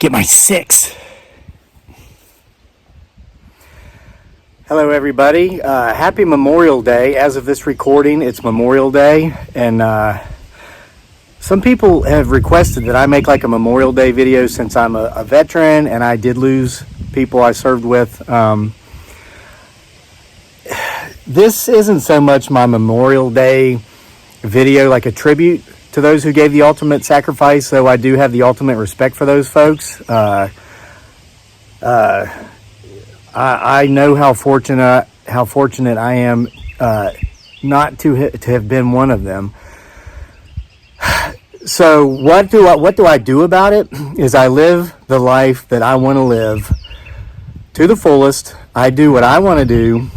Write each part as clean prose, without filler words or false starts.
get my 6. Hello everybody, happy Memorial Day. As of this recording, it's Memorial Day, and some people have requested that I make like a Memorial Day video since I'm a veteran and I did lose people I served with. This isn't so much my Memorial Day video like a tribute to those who gave the ultimate sacrifice, though I do have the ultimate respect for those folks. I know how fortunate I am not to have been one of them. So what do I do about it? Is I live the life that I want to live to the fullest. I do what I want to do,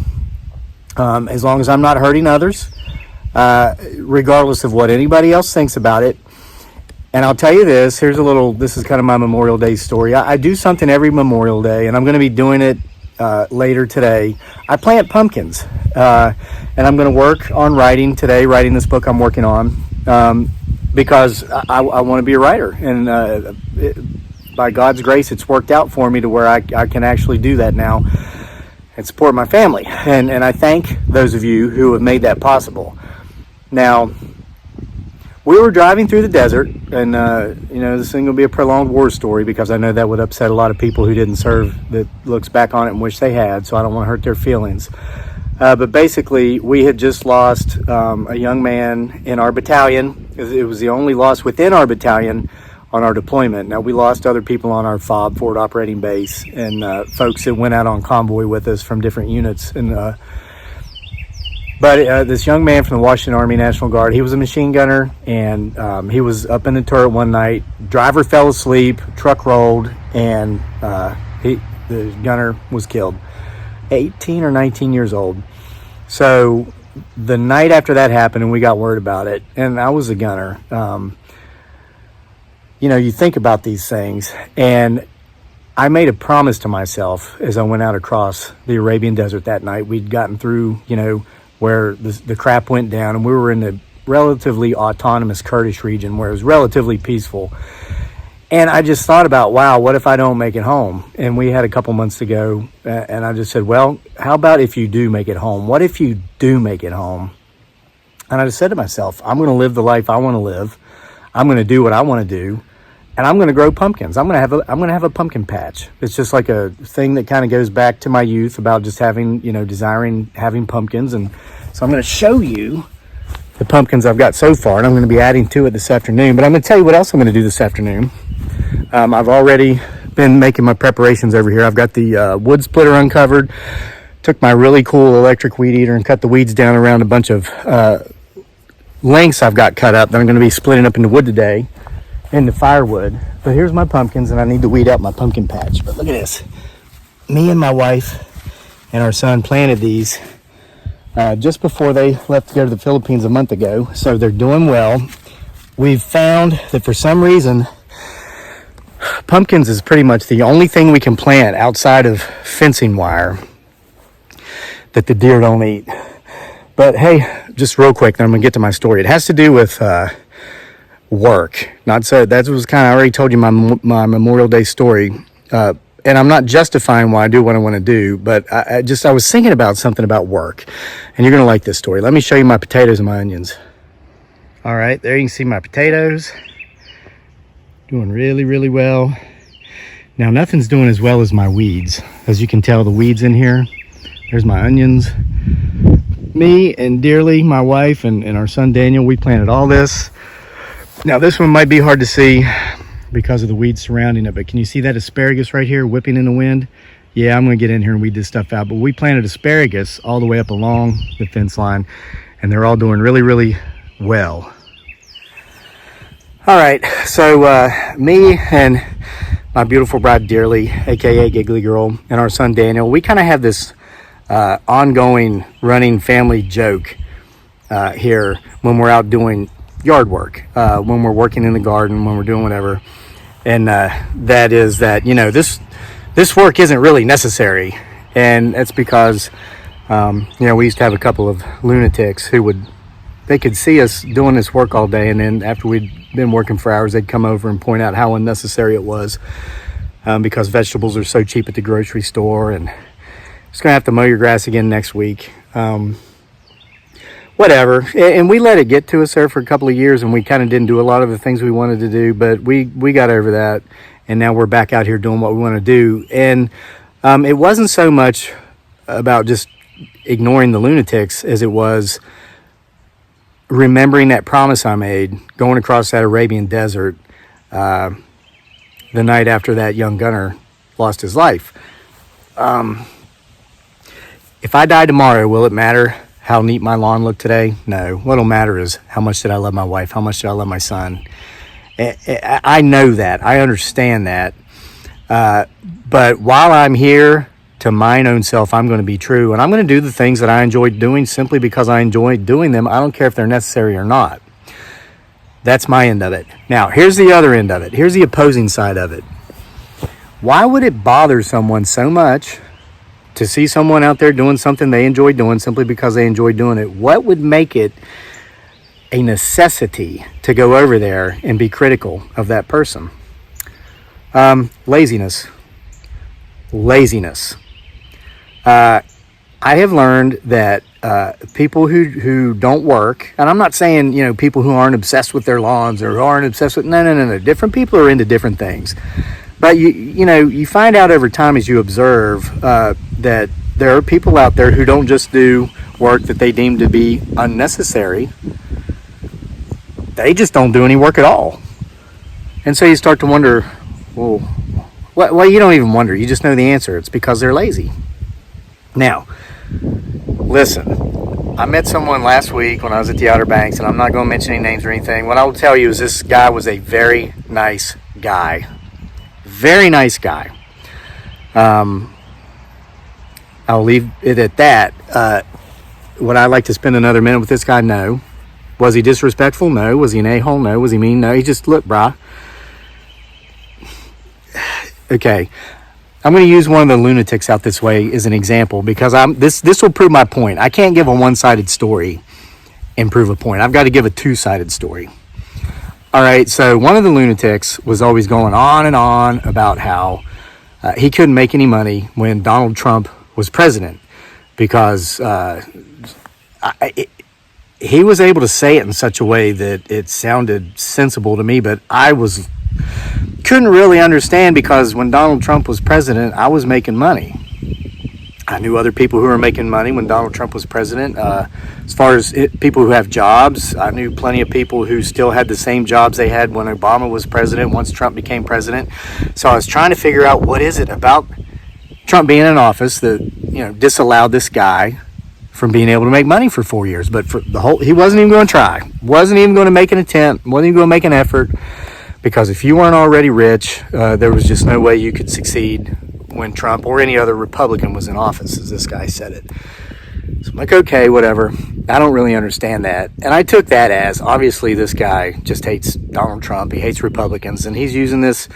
as long as I'm not hurting others, regardless of what anybody else thinks about it. And I'll tell you this. This is kind of my Memorial Day story. I do something every Memorial Day, and I'm going to be doing it later today. I plant pumpkins, and I'm going to work on writing this book I'm working on, because I want to be a writer, and by God's grace it's worked out for me to where I can actually do that now and support my family, and I thank those of you who have made that possible. Now, we were driving through the desert, and this thing will be a prolonged war story because I know that would upset a lot of people who didn't serve, that looks back on it and wish they had, so I don't want to hurt their feelings. But basically, we had just lost a young man in our battalion. It was the only loss within our battalion on our deployment. Now, we lost other people on our FOB, Forward Operating Base, and folks that went out on convoy with us from different units. But this young man from the Washington Army National Guard, he was a machine gunner, and he was up in the turret one night. Driver fell asleep, truck rolled, and the gunner was killed. 18 or 19 years old. So the night after that happened, and we got word about it, and I was a gunner. You think about these things, and I made a promise to myself as I went out across the Arabian Desert that night. We'd gotten through, where the crap went down, and we were in the relatively autonomous Kurdish region where it was relatively peaceful. And I just thought about, wow, what if I don't make it home? And we had a couple months to go, and I just said, well, how about if you do make it home? What if you do make it home? And I just said to myself, I'm going to live the life I want to live. I'm going to do what I want to do, and I'm going to grow pumpkins. I'm going to have a pumpkin patch. It's just like a thing that kind of goes back to my youth about just having, desiring having pumpkins. And so I'm going to show you the pumpkins I've got so far, and I'm going to be adding to it this afternoon. But I'm going to tell you what else I'm going to do this afternoon. I've already been making my preparations over here. I've got the wood splitter uncovered. Took my really cool electric weed eater and cut the weeds down around a bunch of lengths I've got cut up that I'm going to be splitting up into wood today, into firewood. But here's my pumpkins, and I need to weed out my pumpkin patch. But look at this. Me and my wife and our son planted these just before they left to go to the Philippines a month ago, so they're doing well. We've found that for some reason, pumpkins is pretty much the only thing we can plant outside of fencing wire that the deer don't eat. But hey, just real quick, then I'm going to get to my story. It has to do with work. That was kind of, I already told you my Memorial Day story. And I'm not justifying why I do what I want to do, but I was thinking about something about work. And you're going to like this story. Let me show you my potatoes and my onions. All right, there you can see my potatoes. Doing really, really well. Now, nothing's doing as well as my weeds. As you can tell, the weeds in here. There's my onions. Me and Dearly, my wife, and our son Daniel, we planted all this. Now, this one might be hard to see because of the weeds surrounding it, but can you see that asparagus right here whipping in the wind? Yeah, I'm going to get in here and weed this stuff out. But we planted asparagus all the way up along the fence line, and they're all doing really, really well. All right, so me and my beautiful bride Dearly, aka Giggly Girl, and our son Daniel, we kind of have this ongoing running family joke here when we're out doing yard work, when we're working in the garden, when we're doing whatever. And that is that, this work isn't really necessary. And that's because, we used to have a couple of lunatics who they could see us doing this work all day, and then after we'd been working for hours, they'd come over and point out how unnecessary it was. because vegetables are so cheap at the grocery store, and just gonna have to mow your grass again next week. Whatever. And we let it get to us there for a couple of years, and we kind of didn't do a lot of the things we wanted to do, but we got over that, and now we're back out here doing what we want to do. And it wasn't so much about just ignoring the lunatics as it was remembering that promise I made going across that Arabian desert the night after that young gunner lost his life. If I die tomorrow, will it matter how neat my lawn looked today? No. What'll matter is how much did I love my wife? How much did I love my son? I know that. I understand that. But while I'm here, to mine own self, I'm going to be true. And I'm going to do the things that I enjoy doing simply because I enjoy doing them. I don't care if they're necessary or not. That's my end of it. Now, here's the other end of it. Here's the opposing side of it. Why would it bother someone so much to see someone out there doing something they enjoy doing simply because they enjoy doing it? What would make it a necessity to go over there and be critical of that person? Laziness. I have learned that people who don't work, and I'm not saying, people who aren't obsessed with their lawns or aren't obsessed with, no. Different people are into different things. But you find out over time as you observe that there are people out there who don't just do work that they deem to be unnecessary. They just don't do any work at all. And so you start to wonder, well, you don't even wonder. You just know the answer. It's because they're lazy. Now, listen, I met someone last week when I was at the Outer Banks, and I'm not going to mention any names or anything. What I will tell you is this guy was a very nice guy. Very nice guy. I'll leave it at that. Would I like to spend another minute with this guy? No. Was he disrespectful? No. Was he an a-hole? No. Was he mean? No. He just, look, brah. Okay. I'm going to use one of the lunatics out this way as an example because this will prove my point. I can't give a one-sided story and prove a point. I've got to give a two-sided story. All right, so one of the lunatics was always going on and on about how he couldn't make any money when Donald Trump was president because he was able to say it in such a way that it sounded sensible to me, but I couldn't really understand because when Donald Trump was president, I was making money. I knew other people who were making money when Donald Trump was president. As far as people who have jobs, I knew plenty of people who still had the same jobs they had when Obama was president, once Trump became president. So I was trying to figure out what is it about Trump being in office that, disallowed this guy from being able to make money for 4 years. But for he wasn't even going to try. Wasn't even going to make an attempt. Wasn't even going to make an effort. Because if you weren't already rich, there was just no way you could succeed when Trump or any other Republican was in office, as this guy said it. So I'm like, okay, whatever. I don't really understand that. And I took that as, obviously, this guy just hates Donald Trump. He hates Republicans. And he's using this.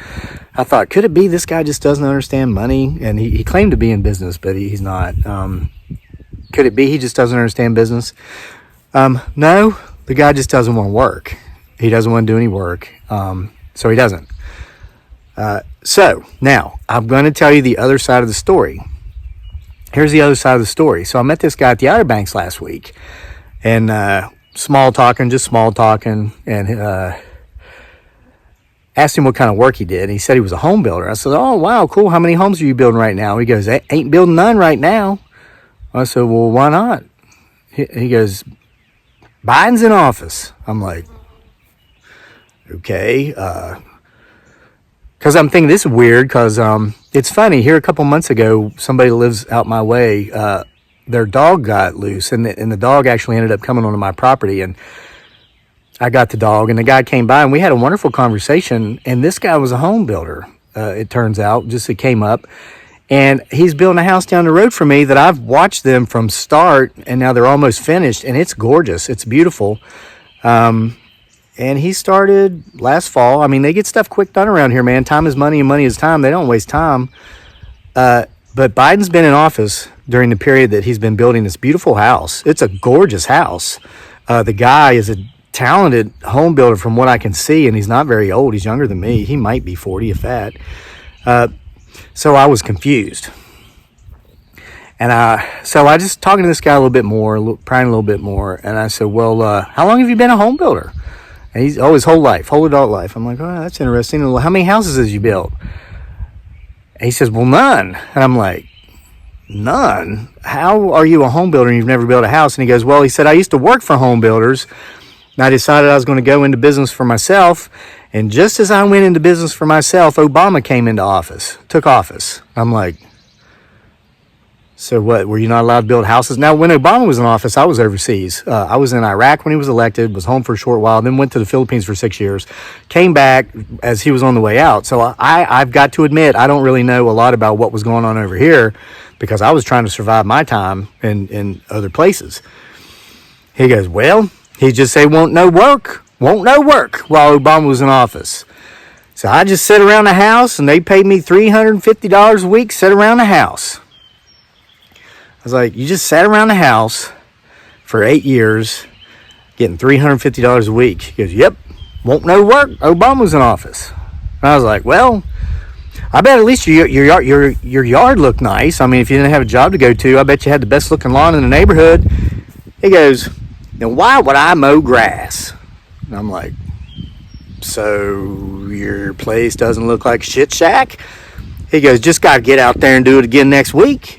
I thought, could it be this guy just doesn't understand money? And he claimed to be in business, but he's not. Could it be he just doesn't understand business? No, the guy just doesn't want to work. He doesn't want to do any work. So he doesn't. So now I'm going to tell you the other side of the story. Here's the other side of the story. So I met this guy at the Outer Banks last week, and just small talking, and asked him what kind of work he did. And he said he was a home builder. I said, "Oh, wow, cool. How many homes are you building right now?" He goes, "Ain't building none right now." I said, "Well, why not?" He goes, "Biden's in office." I'm like, okay, because I'm thinking this is weird because it's funny. Here a couple months ago, somebody lives out my way, their dog got loose, and the dog actually ended up coming onto my property, and I got the dog, and the guy came by, and we had a wonderful conversation, and this guy was a home builder, it turns out, just it came up, and he's building a house down the road from me that I've watched them from start, and now they're almost finished, and it's gorgeous. It's beautiful. And he started last fall. I mean, they get stuff quick done around here, man. Time is money and money is time. They don't waste time. But Biden's been in office during the period that he's been building this beautiful house. It's a gorgeous house. The guy is a talented home builder from what I can see, and he's not very old. He's younger than me. He might be 40, if that. So I was confused. And so I just talking to this guy a little bit more, prying a little bit more. And I said, well, how long have you been a home builder? And he's, his whole life, whole adult life. I'm like, oh, that's interesting. Well, how many houses has you built? And he says, well, none. And I'm like, none? How are you a home builder and you've never built a house? And he goes, well, he said, I used to work for home builders. And I decided I was going to go into business for myself. And just as I went into business for myself, Obama came into office, took office. I'm like, so what, were you not allowed to build houses? Now, when Obama was in office, I was overseas. I was in Iraq when he was elected, was home for a short while, then went to the Philippines for 6 years, came back as he was on the way out. So I've got to admit, I don't really know a lot about what was going on over here because I was trying to survive my time in other places. He goes, well, he just say won't no work while Obama was in office. So I just sit around the house and they paid me $350 a week, sit around the house. I was like, you just sat around the house for 8 years, getting $350 a week. He goes, yep, won't no work. Obama was in office. And I was like, well, I bet at least your yard looked nice. I mean, if you didn't have a job to go to, I bet you had the best looking lawn in the neighborhood. He goes, then why would I mow grass? And I'm like, so your place doesn't look like a shit shack? He goes, just got to get out there and do it again next week.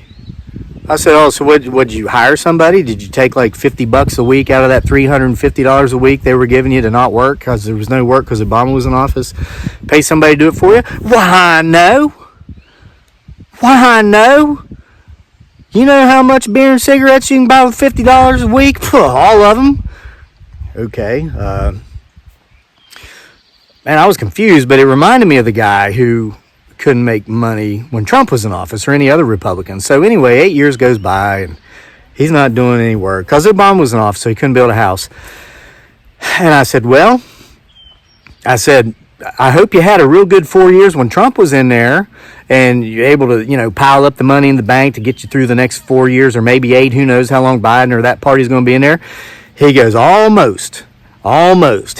I said, oh, so what, did you hire somebody? Did you take like $50 a week out of that $350 a week they were giving you to not work because there was no work because Obama was in office? Pay somebody to do it for you? Why, no. You know how much beer and cigarettes you can buy with $50 a week? Puh, all of them. Okay. And I was confused, but it reminded me of the guy who couldn't make money when Trump was in office or any other Republican. So anyway, 8 years goes by and he's not doing any work because Obama was in office, so he couldn't build a house. And I said, I hope you had a real good 4 years when Trump was in there and you're able to, pile up the money in the bank to get you through the next 4 years or maybe 8. Who knows how long Biden or that party's going to be in there. He goes, almost.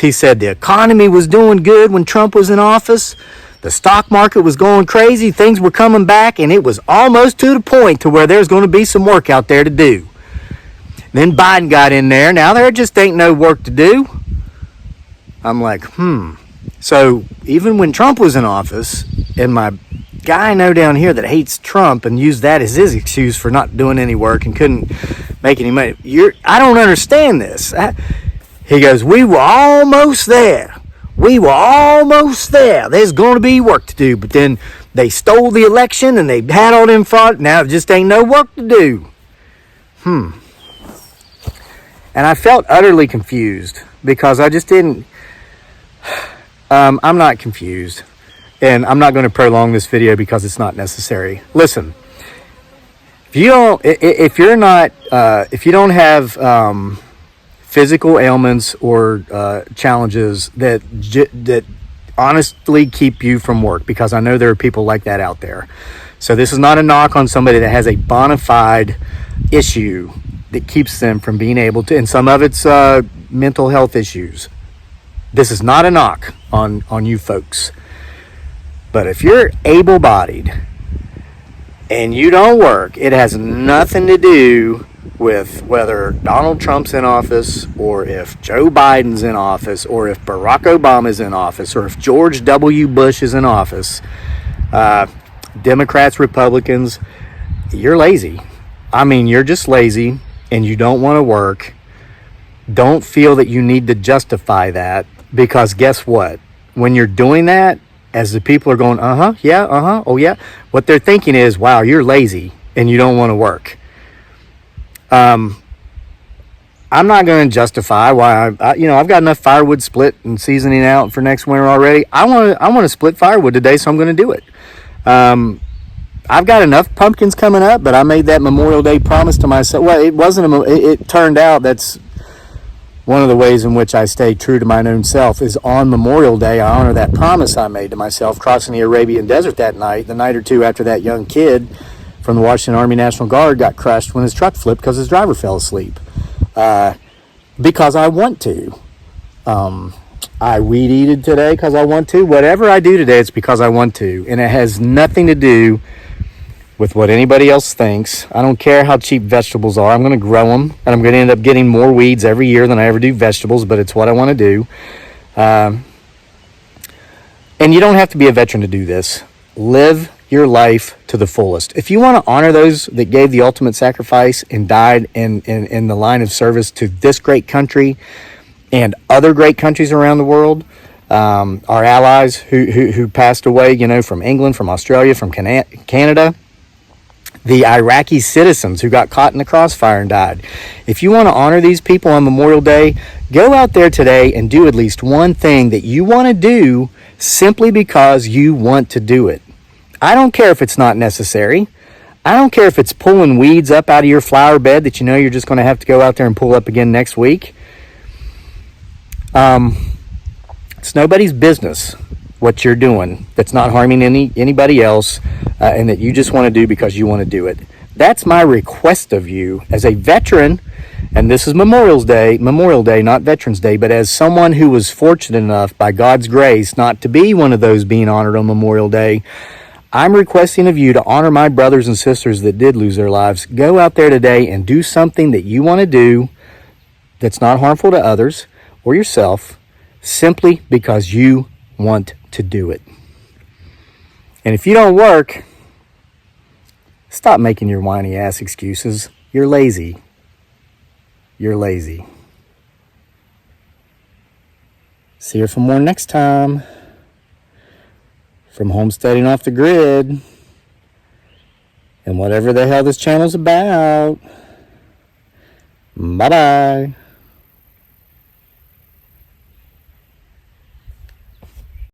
He said the economy was doing good when Trump was in office. The stock market was going crazy. Things were coming back, and it was almost to the point to where there's going to be some work out there to do. Then Biden got in there. Now there just ain't no work to do. I'm like, So even when Trump was in office, and my guy I know down here that hates Trump and used that as his excuse for not doing any work and couldn't make any money, I don't understand this. He goes, we were almost there. There's going to be work to do. But then they stole the election and they had all them fraud. Now it just ain't no work to do. And I felt utterly confused because I just didn't. I'm not confused. And I'm not going to prolong this video because it's not necessary. Listen, if you don't have physical ailments or challenges that honestly keep you from work, because I know there are people like that out there. So this is not a knock on somebody that has a bona fide issue that keeps them from being able to, and some of it's mental health issues. This is not a knock on you folks. But if you're able-bodied and you don't work, it has nothing to do with whether Donald Trump's in office or if Joe Biden's in office or if Barack Obama's in office or if George W. Bush is in office. Democrats, Republicans, you're lazy. I mean, you're just lazy and you don't want to work. Don't feel that you need to justify that, because guess what? When you're doing that, as the people are going, oh yeah, what they're thinking is, wow, you're lazy and you don't want to work. I'm not going to justify why I've got enough firewood split and seasoning out for next winter already. I want to split firewood today, so I'm going to do it. I've got enough pumpkins coming up, but I made that Memorial Day promise to myself. Well, it wasn't it turned out that's one of the ways in which I stay true to my own self is on Memorial Day. I honor that promise I made to myself, crossing the Arabian Desert that night, the night or two after that young kid from the Washington Army National Guard got crushed when his truck flipped because his driver fell asleep. Because I want to. I weed eated today because I want to. Whatever I do today, it's because I want to. And it has nothing to do with what anybody else thinks. I don't care how cheap vegetables are. I'm going to grow them, and I'm going to end up getting more weeds every year than I ever do vegetables, but it's what I want to do. And you don't have to be a veteran to do this. Live your life to the fullest. If you want to honor those that gave the ultimate sacrifice and died in the line of service to this great country and other great countries around the world, our allies who passed away, from England, from Australia, from Canada, the Iraqi citizens who got caught in the crossfire and died. If you want to honor these people on Memorial Day, go out there today and do at least one thing that you want to do simply because you want to do it. I don't care if it's not necessary. I don't care if it's pulling weeds up out of your flower bed that you're just going to have to go out there and pull up again next week. It's nobody's business what you're doing that's not harming anybody else, and that you just want to do because you want to do it. That's my request of you as a veteran, and this is Memorial Day, not Veterans Day, but as someone who was fortunate enough by God's grace not to be one of those being honored on Memorial Day. I'm requesting of you to honor my brothers and sisters that did lose their lives. Go out there today and do something that you want to do that's not harmful to others or yourself, simply because you want to do it. And if you don't work, stop making your whiny ass excuses. You're lazy. You're lazy. See you for more next time. From Homesteading Off the Grid and whatever the hell this channel's about. Bye-bye.